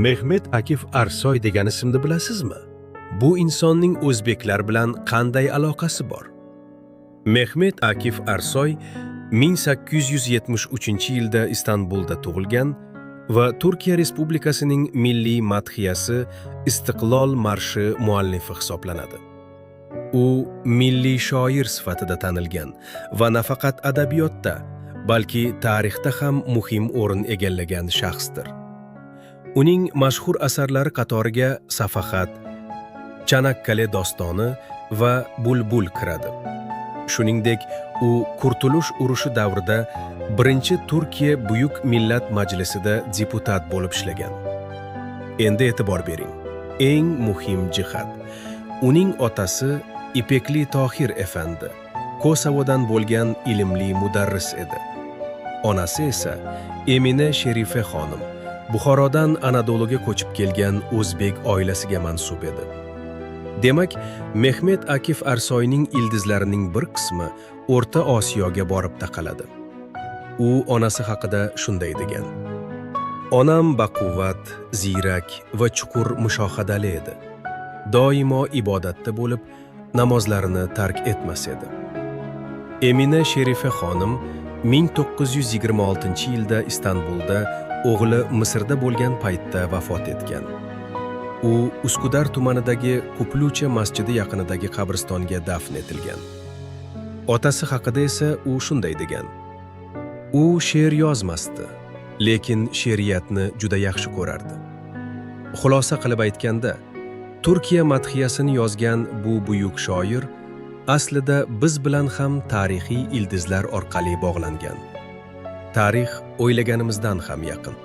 Mehmet Akif Arsoy degan ismni bilasizmi? Bu insonning o'zbeklar bilan qanday aloqasi bor? Mehmet Akif Arsoy 1873-yilda Istanbulda tug'ilgan va Turkiya Respublikasining milliy madhiyasi Istiqlol marshi muallifi hisoblanadi. U milliy shoir sifatida tanilgan va nafaqat adabiyotda, balki tarixda ham muhim o'rin egallagan shaxsdir. Uning mashhur asarlari qatoriga Safahat, Chanakkale dostoni va Bulbul kiradi. Shuningdek, u Kurtulush urushi davrida birinchi Turkiya Buyuk Millat Majlisida deputat bo'lib ishlagan. Endi e'tibor bering. Eng muhim jihat. Uning otasi Ipekli Tohir efendi Kosovodan bo'lgan ilmli mudarris edi. Onasi esa Emine Sherife xonim Buxorodan Anadoluga ko'chib kelgan o'zbek oilasiga mansub edi. Demak, Mehmet Akif Arsoyning ildizlarining bir qismi O'rta Osiyoga borib taqaladi. U onasi haqida shunday degan: "Onam baquvvat, ziyrak va chuqur mushohadali edi. Doimo ibodatda bo'lib, namozlarini tark etmas edi." Emine Sherife xonim 1926-yilda Istanbulda, o'g'li Misrda bo'lgan paytda vafot etgan. U Uskudar tumanidagi Kuplucha masjidi yaqinidagi qabristonga dafn etilgan. Otasi haqida esa u shunday degan: "U she'r yozmasdi, lekin she'riyatni juda yaxshi ko'rardi." Xulosa qilib aytganda, Turkiya madhiyasini yozgan bu buyuk shoir aslida biz bilan ham tarixiy ildizlar orqali bog'langan. Tarix o'ylaganimizdan ham yaqin.